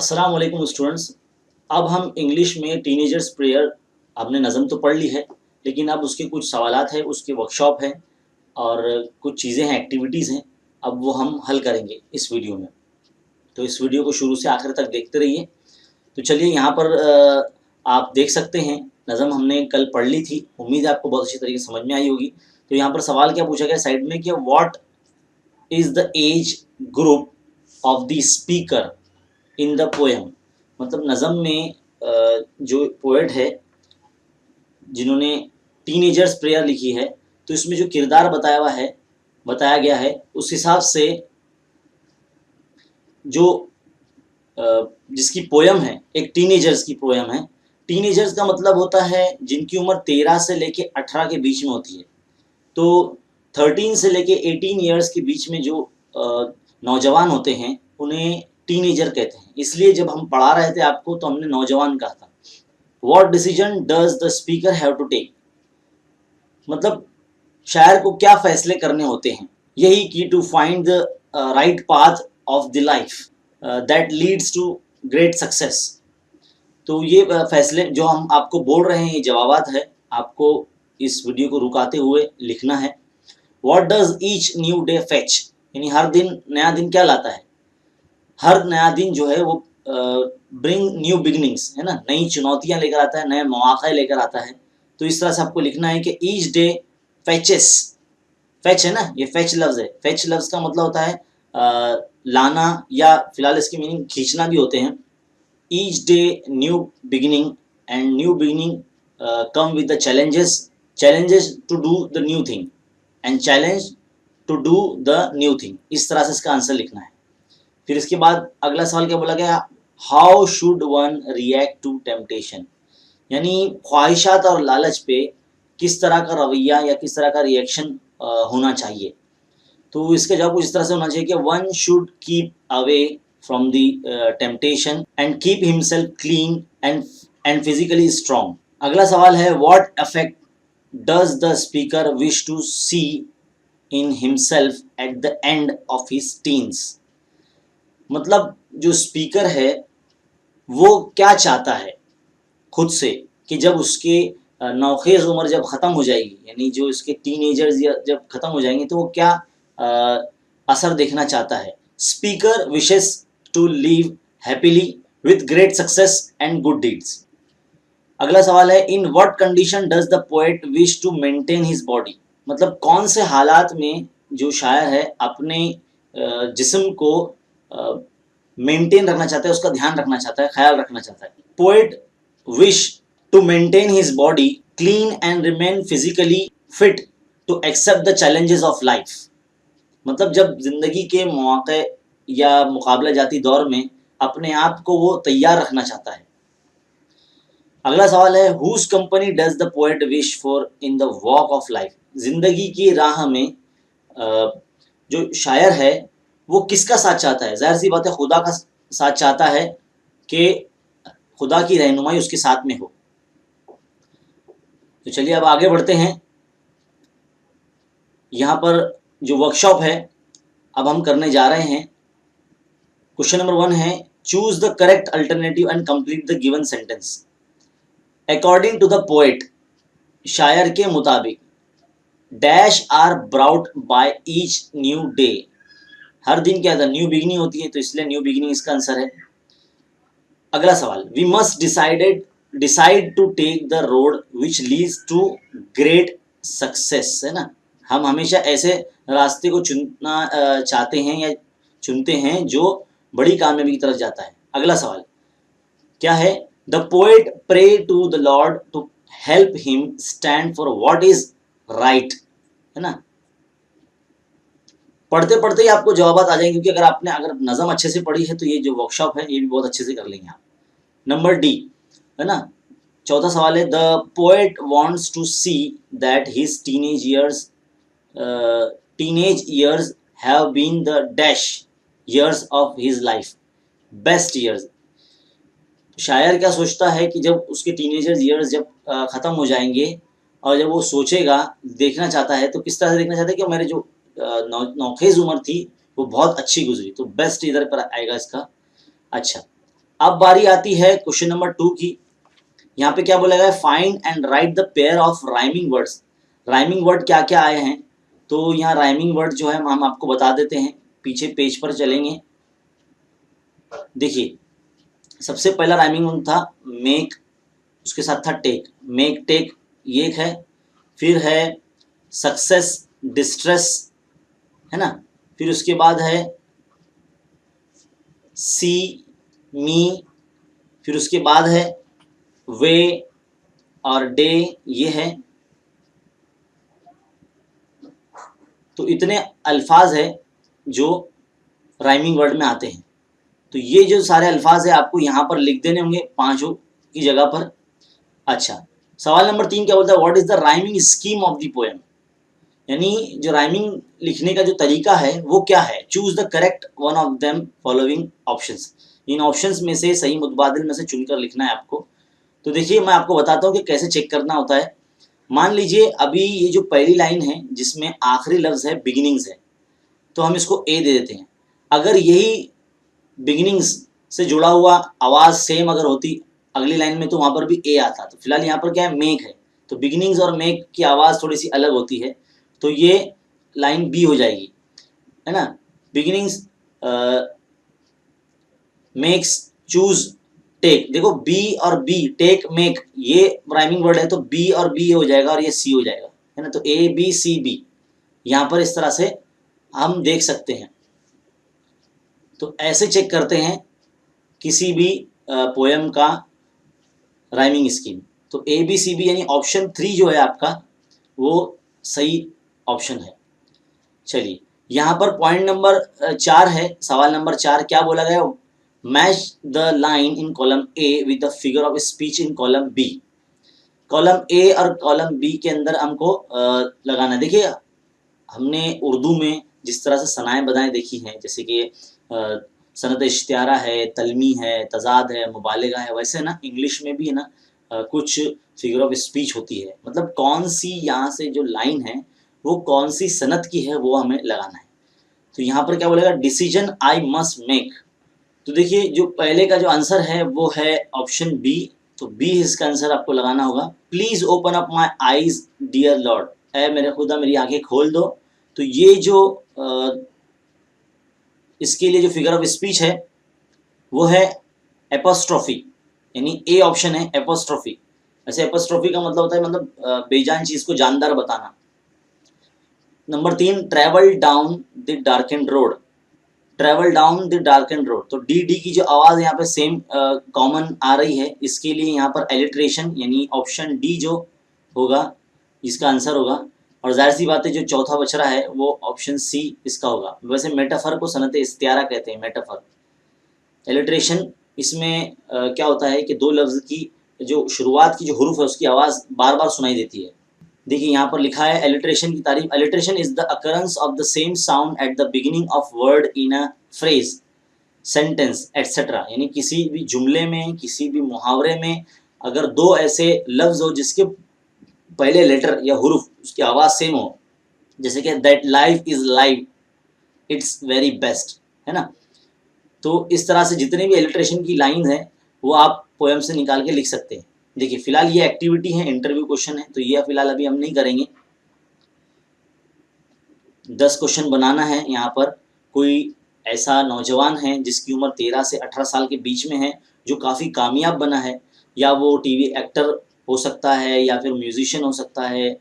अस्सलाम वालेकुम स्टूडेंट्स। अब हम इंग्लिश में टीनेजर्स प्रेयर आपने नज़म तो पढ़ ली है, लेकिन अब उसके कुछ सवालात हैं, उसके वर्कशॉप हैं और कुछ चीज़ें हैं, एक्टिविटीज़ हैं। अब वो हम हल करेंगे इस वीडियो में। तो इस वीडियो को शुरू से आखिर तक देखते रहिए। तो चलिए यहाँ पर आप देख सकते हैं नज़म हमने कल पढ़ ली थी, उम्मीद है आपको बहुत अच्छी तरीके से समझ में आई होगी। तो यहाँ पर सवाल क्या पूछा गया साइड में कि what is the age group of the speaker in the poem. मतलब नज़म में जो पोएट है जिन्होंने टीनेजर्स प्रेयर लिखी है, तो इसमें जो किरदार बताया गया है उस हिसाब से जो जिसकी पोएम है, एक टीनेजर्स की पोएम है। टीनेजर्स का मतलब होता है जिनकी उम्र 13 से लेके 18 के बीच में होती है। तो 13 से लेके 18 ईयर्स के बीच में जो नौजवान होते हैं उन्हें टीनेजर कहते हैं। इसलिए जब हम पढ़ा रहे थे आपको तो हमने नौजवान कहा था। What decision does the speaker have to take? मतलब शायर को क्या फैसले करने होते हैं, यही की to find the right path of the life that leads to great success. तो ये फैसले जो हम आपको बोल रहे हैं ये जवाबात है, आपको इस वीडियो को रुकाते हुए लिखना है। What does each new day fetch? यानी हर दिन नया दिन क्या लाता है। हर नया दिन जो है वो ब्रिंग न्यू बिगनिंग्स है ना, नई चुनौतियां लेकर आता है, नए मौके लेकर आता है। तो इस तरह से आपको लिखना है कि ईच डे फैचेस, फैच है ना, ये फैच लफ्ज़ है। फैच लफ्ज़ का मतलब होता है लाना, या फिलहाल इसकी मीनिंग खींचना भी होते हैं। Each day new beginning, and new beginning come with the challenges to do the new thing, and challenge to do the new thing. इस तरह से इसका आंसर लिखना है। फिर इसके बाद अगला सवाल क्या बोला गया, how should one react to temptation, यानी ख्वाहिशात और लालच पे किस तरह का रवैया या किस तरह का रिएक्शन होना चाहिए। तो इसका जवाब कुछ इस तरह से होना चाहिए कि one should keep away from the temptation and keep himself clean and physically strong. अगला सवाल है, what affect does the speaker wish to see in himself at the end of his teens. मतलब जो स्पीकर है वो क्या चाहता है खुद से कि जब उसके नौखेज़ उम्र जब ख़त्म हो जाएगी, यानी जो इसके टीनेजर्स या जब ख़त्म हो जाएंगे तो वो क्या असर देखना चाहता है। Speaker wishes to live happily with great success and good deeds. अगला सवाल है, in what condition does the poet wish to maintain his body. मतलब कौन से हालात में जो शायर है अपने जिस्म को मेंटेन रखना चाहता है, उसका ध्यान रखना चाहता है, ख्याल रखना चाहता है। Poet wish to maintain his body clean and remain physically fit to accept the challenges of life. मतलब जब जिंदगी के मौके या मुकाबला जाती दौर में अपने आप को वो तैयार रखना चाहता है। अगला सवाल है, whose company does the poet wish for in the walk of life. जिंदगी की राह में जो शायर है वो किसका साथ चाहता है। जाहिर सी बात है खुदा का साथ चाहता है कि खुदा की रहनुमाई उसके साथ में हो। तो चलिए अब आगे बढ़ते हैं। यहाँ पर जो वर्कशॉप है अब हम करने जा रहे हैं। क्वेश्चन नंबर 1 है, choose the correct alternative and complete the given sentence. According to the poet, शायर के मुताबिक, dash are brought by each new day. हर दिन क्या था, न्यू बिगिनिंग होती है, तो इसलिए न्यू बिगिनिंग इसका आंसर है। अगला सवाल, we must decide to take the road which leads to great success, है ना। हम हमेशा ऐसे रास्ते को चुनना चाहते हैं या चुनते हैं जो बड़ी कामयाबी की तरफ जाता है। अगला सवाल क्या है, the poet pray to the lord to help him stand for what is right, है ना। पढ़ते पढ़ते ही आपको जवाब आ जाएंगे, क्योंकि अगर नज़म अच्छे से पढ़ी है तो ये जो वर्कशॉप है ये भी बहुत अच्छे से कर लेंगे आप। नंबर डी, है ना। चौथा सवाल है, the poet wants to see that his teenage years have been the dash years of his life, best years. शायर क्या सोचता है कि जब उसके टीनेजर्स ईयर्स जब ख़त्म हो जाएंगे और जब वो सोचेगा, देखना चाहता है, तो किस तरह से देखना चाहता है कि मेरे जो नौखेज़ उम्र थी वो बहुत अच्छी गुजरी। तो बेस्ट इधर पर आएगा इसका। अच्छा, अब बारी आती है क्वेश्चन नंबर 2 की। यहाँ पे क्या बोला गया है, find and right the pair of rhyming words. Rhyming word क्या क्या आए हैं, तो यहाँ राइमिंग वर्ड जो है हम आपको बता देते हैं, पीछे पेज पर चलेंगे। देखिए सबसे पहला राइमिंग वर्ड था मेक, उसके साथ था टेक, मेक टेक ये एक है। फिर है सक्सेस डिस्ट्रेस, है ना। फिर उसके बाद है सी मी, फिर उसके बाद है वे और डे ये है। तो इतने अल्फाज है जो राइमिंग वर्ड में आते हैं। तो ये जो सारे अल्फाज है आपको यहाँ पर लिख देने होंगे पांचों की जगह पर। अच्छा, सवाल नंबर 3 क्या बोलता है, what is the rhyming scheme of the poem. यानी जो राइमिंग लिखने का जो तरीका है वो क्या है। Choose the correct one of them following options. In options में से सही मुतबादिल में से चुनकर लिखना है आपको। तो देखिए मैं आपको बताता हूँ कि कैसे चेक करना होता है। मान लीजिए अभी ये जो पहली लाइन है जिसमें आखिरी लफ्ज़ है बिगिनिंग्स है, तो हम इसको ए दे देते हैं। अगर यही बिगिनिंग्स से जुड़ा हुआ आवाज़ सेम अगर होती अगली लाइन में तो वहाँ पर भी ए आता। तो फिलहाल यहाँ पर क्या है, मेक है, तो बिगिनिंग्स और मेक की आवाज़ थोड़ी सी अलग होती है, तो ये लाइन बी हो जाएगी, है ना। बिगिनिंग्स मेक्स चूज टेक, देखो बी और बी, टेक मेक ये राइमिंग वर्ड है, तो बी और बी हो जाएगा और ये सी हो जाएगा, है ना। तो ए बी सी बी यहाँ पर इस तरह से हम देख सकते हैं। तो ऐसे चेक करते हैं किसी भी पोएम का राइमिंग स्कीम। तो ए बी सी बी यानी ऑप्शन 3 जो है आपका वो सही ऑप्शन है। चलिए यहाँ पर पॉइंट नंबर 4 है, सवाल नंबर 4 क्या बोला गया, match the line in column A with the figure of speech in column B. Column A और कॉलम बी के अंदर हमको लगाना। देखिए हमने उर्दू में जिस तरह से सनाएं बदाएं देखी हैं, जैसे कि सनत इश्तियारा है, तलमी है, तजाद है, मुबालिगा है, वैसे ना इंग्लिश में भी है ना कुछ फिगर ऑफ स्पीच होती है। मतलब कौन सी यहाँ से जो लाइन है वो कौन सी सनत की है वो हमें लगाना है। तो यहाँ पर क्या बोलेगा, डिसीजन आई मस्ट मेक। तो देखिए जो पहले का जो आंसर है वो है ऑप्शन बी, तो बी इसका आंसर आपको लगाना होगा। Please open up my eyes dear Lord, ऐ मेरे खुदा मेरी आंखें खोल दो। तो ये जो इसके लिए जो फिगर ऑफ स्पीच है वो है एपोस्ट्रोफी, यानी ए ऑप्शन है एपोस्ट्रोफी। ऐसे एपोस्ट्रोफी का मतलब होता है मतलब बेजान चीज को जानदार बताना। Number 3 travel down the darkened road, travel down the darkened road. तो डी डी की जो आवाज़ यहाँ पे सेम कॉमन आ रही है, इसके लिए यहाँ पर एलिट्रेशन यानी ऑप्शन डी जो होगा इसका आंसर होगा। और जाहिर सी बात है जो चौथा बच रहा है वो ऑप्शन सी इसका होगा। वैसे मेटाफर को सनत इस्तियारा कहते हैं, मेटाफर। एलिट्रेशन इसमें क्या होता है कि दो लफ्ज़ की जो शुरुआत की जो हुरूफ है उसकी आवाज़ बार बार सुनाई देती है। देखिए यहाँ पर लिखा है एलिट्रेशन की तारीफ, alliteration is the occurrence of the same sound at the beginning of word in a phrase, sentence etcetera. यानी किसी भी जुमले में, किसी भी मुहावरे में अगर दो ऐसे लफ्ज़ हो जिसके पहले लेटर या हुरूफ उसकी आवाज़ सेम हो, जैसे कि that life is life it's very best, है ना। तो इस तरह से जितने भी एलिट्रेशन की लाइन है वो आप पोएम से निकाल के लिख सकते हैं। देखिए फिलहाल ये एक्टिविटी है, इंटरव्यू क्वेश्चन है, तो ये फिलहाल अभी हम नहीं करेंगे। 10 क्वेश्चन बनाना है। यहाँ पर कोई ऐसा नौजवान है जिसकी उम्र 13 से 18 साल के बीच में है, जो काफ़ी कामयाब बना है, या वो टीवी एक्टर हो सकता है, या फिर म्यूजिशियन हो सकता है,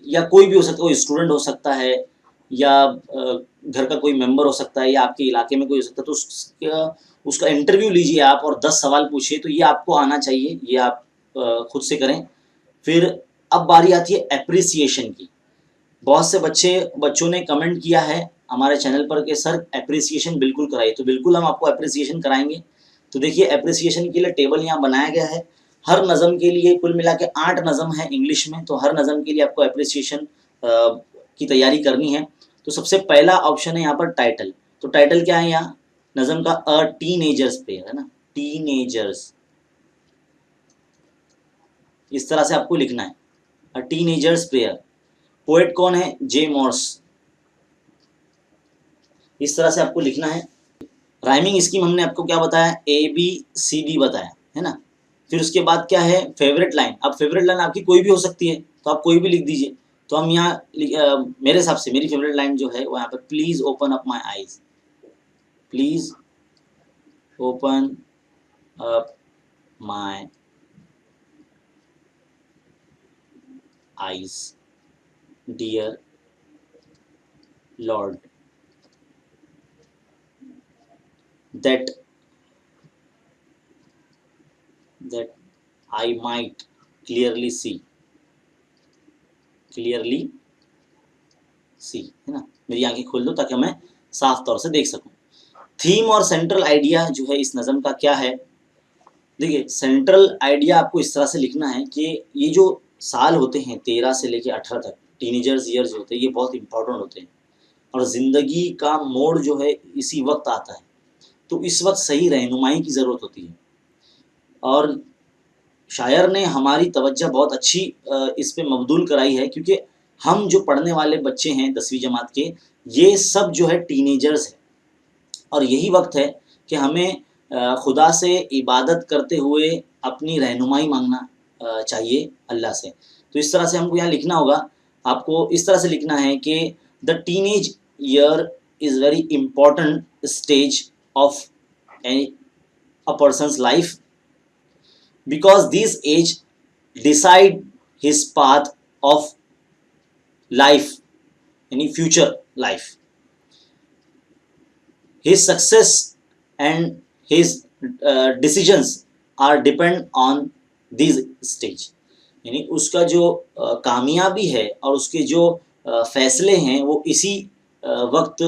या कोई भी हो सकता है, कोई स्टूडेंट हो सकता है, या घर का कोई मेंबर हो सकता है, या आपके इलाके में कोई हो सकता है। तो उसका इंटरव्यू लीजिए आप और 10 सवाल पूछिए। तो ये आपको आना चाहिए, ये आप खुद से करें। फिर अब बारी आती है एप्रिसिएशन की। बहुत से बच्चों ने कमेंट किया है हमारे चैनल पर कि सर एप्रिसिएशन बिल्कुल कराइए, तो बिल्कुल हम आपको एप्रिसिएशन कराएंगे। तो देखिए एप्रिसिएशन के लिए टेबल यहाँ बनाया गया है। हर नज़म के लिए कुल मिला के 8 नज़म है इंग्लिश में, तो हर नज़म के लिए आपको एप्रिसिएशन की तैयारी करनी है। तो सबसे पहला ऑप्शन है यहाँ पर टाइटल। तो टाइटल क्या है यहाँ नज़म का, अ टीनेजर्स प्रेयर, है ना, टीनेजर्स, इस तरह से आपको लिखना है, अ टीनेजर्स प्रेयर। पोएट कौन है, जे मॉर्स, इस तरह से आपको लिखना है। राइमिंग स्कीम हमने आपको क्या बताया, ABCD बताया है ना। फिर उसके बाद क्या है, फेवरेट लाइन। अब फेवरेट लाइन आपकी कोई भी हो सकती है, तो आप कोई भी लिख दीजिए। तो हम यहाँ मेरे हिसाब से मेरी फेवरेट लाइन जो है वो यहाँ पर, please open up my eyes, please open up my eyes dear lord, that I might clearly see है ना। मेरी आंखें खोल दो ताकि मैं साफ तौर से देख सकूं। थीम और सेंट्रल आइडिया जो है इस नज़म का क्या है, देखिए सेंट्रल आइडिया आपको इस तरह से लिखना है कि ये जो साल होते हैं 13 से लेकर 18 तक, टीनेजर्स ईयर्स होते हैं, ये बहुत इंपॉर्टेंट होते हैं और ज़िंदगी का मोड़ जो है इसी वक्त आता है। तो इस वक्त सही रहनुमाई की ज़रूरत होती है और शायर ने हमारी तवज्जो बहुत अच्छी इस पे मबदूल कराई है, क्योंकि हम जो पढ़ने वाले बच्चे हैं 10वीं जमात के, ये सब जो है टीनेजर्स हैं और यही वक्त है कि हमें खुदा से इबादत करते हुए अपनी रहनुमाई मांगना चाहिए अल्लाह से। तो इस तरह से हमको यहाँ लिखना होगा, आपको इस तरह से लिखना है कि the teenage year is very important stage of a person's life, because this age decide his path of life, any future life, his success and his decisions are depend on this stage। यानी उसका जो कामयाबी है और उसके जो फैसले हैं वो इसी वक्त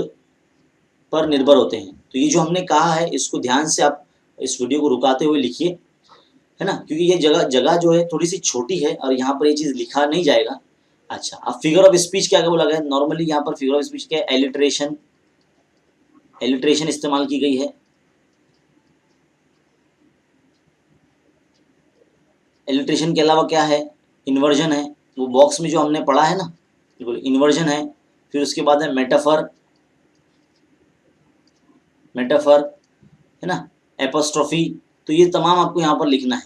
पर निर्भर होते हैं। तो ये जो हमने कहा है इसको ध्यान से आप इस वीडियो को रुकाते हुए लिखिए, है ना, क्योंकि ये जगह जो है थोड़ी सी छोटी है और यहाँ पर ये चीज़ लिखा नहीं जाएगा। अच्छा, अब फिगर ऑफ स्पीच क्या बोला गया है, नॉर्मली यहाँ पर फिगर ऑफ स्पीच क्या है, एलिट्रेशन इस्तेमाल की गई है। एलिट्रेशन के अलावा क्या है, इन्वर्जन है, वो बॉक्स में जो हमने पढ़ा है ना, बिल्कुल इन्वर्जन है। फिर उसके बाद है मेटाफर है ना, एपोस्ट्रोफी, तो ये तमाम आपको यहाँ पर लिखना है।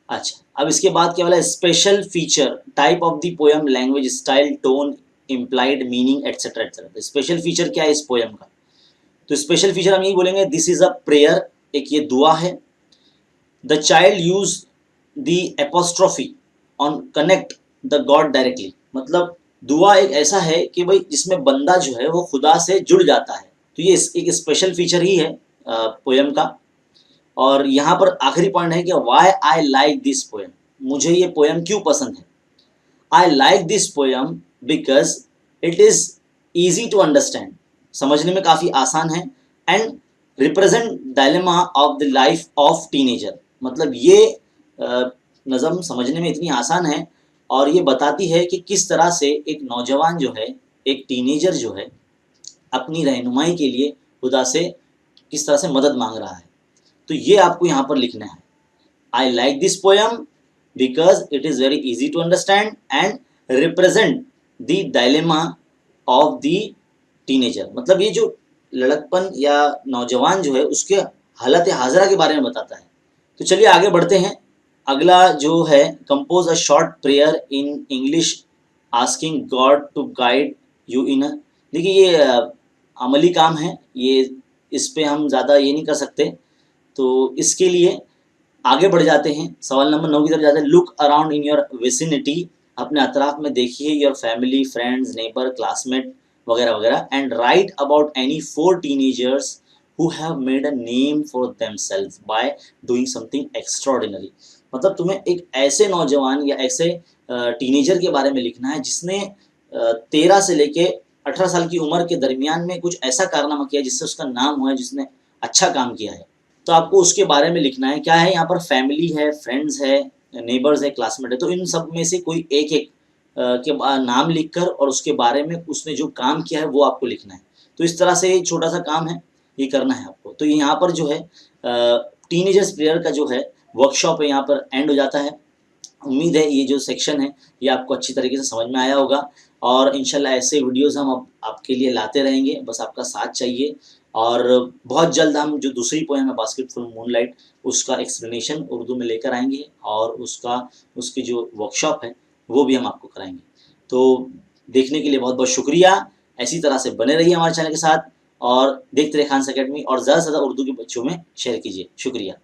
अच्छा, अब इसके बाद क्या बोला, special feature, type of the poem, language, style, tone, implied meaning, etcetera etcetera. Special feature क्या है इस पोएम का, तो स्पेशल फीचर हम यही बोलेंगे, दिस इज अ प्रेयर, एक ये दुआ है। The child use the apostrophe on connect the God directly, मतलब दुआ एक ऐसा है कि भाई जिसमें बंदा जो है वो खुदा से जुड़ जाता है। तो ये एक स्पेशल फीचर ही है पोएम का। और यहाँ पर आखिरी पॉइंट है कि why I like this poem, मुझे ये पोएम क्यों पसंद है। I like this poem because it is easy to understand, समझने में काफ़ी आसान है, and represent dilemma of the life of teenager, मतलब ये नज़म समझने में इतनी आसान है और ये बताती है कि किस तरह से एक नौजवान जो है, एक टीनेजर जो है, अपनी रहनुमाई के लिए खुदा से किस तरह से मदद मांग रहा है। तो ये आपको यहाँ पर लिखना है, I like this poem because it is very easy to understand and represent the dilemma of the teenager, मतलब ये जो लड़कपन या नौजवान जो है उसके हालत हाजरा के बारे में बताता है। तो चलिए आगे बढ़ते हैं। अगला जो है, compose a short prayer in English asking God to guide you in a, देखिए ये अमली काम है, ये इस पे हम ज़्यादा ये नहीं कर सकते, तो इसके लिए आगे बढ़ जाते हैं। सवाल नंबर 9 की तरफ जाते हैं। Look around in your vicinity, अपने अतराफ में देखिए, your family, friends, neighbour, classmate वगैरह वगैरह, and right about any 4 teenagers who have made a name for themselves by doing something extraordinary, मतलब तुम्हें एक ऐसे नौजवान या ऐसे टीनेजर के बारे में लिखना है जिसने 13 से लेके 18 साल की उम्र के दरमियान में कुछ ऐसा कारनामा किया जिससे उसका नाम हुआ है, जिसने अच्छा काम किया है। तो आपको उसके बारे में लिखना है। क्या है यहाँ पर, फैमिली है, फ्रेंड्स है, नेबर्स है, क्लासमेट है, तो इन सब में से कोई एक एक के नाम लिखकर और उसके बारे में उसने जो काम किया है वो आपको लिखना है। तो इस तरह से छोटा सा काम है, ये करना है आपको। तो यहाँ पर जो है टीनेजर्स प्रेयर का जो है वर्कशॉप है यहाँ पर एंड हो जाता है। उम्मीद है ये जो सेक्शन है ये आपको अच्छी तरीके से समझ में आया होगा और इंशाल्लाह ऐसे वीडियोस हम आपके लिए लाते रहेंगे, बस आपका साथ चाहिए। और बहुत जल्द हम जो दूसरी पोएम है बास्केटफुल मूनलाइट, उसका एक्सप्लेनेशन उर्दू में लेकर आएंगे और उसकी जो वर्कशॉप है वो भी हम आपको कराएंगे। तो देखने के लिए बहुत बहुत शुक्रिया। ऐसी तरह से बने रहिए हमारे चैनल के साथ और देखते रहिए खान्स अकेडमी और ज़्यादा से ज़्यादा उर्दू के बच्चों में शेयर कीजिए। शुक्रिया।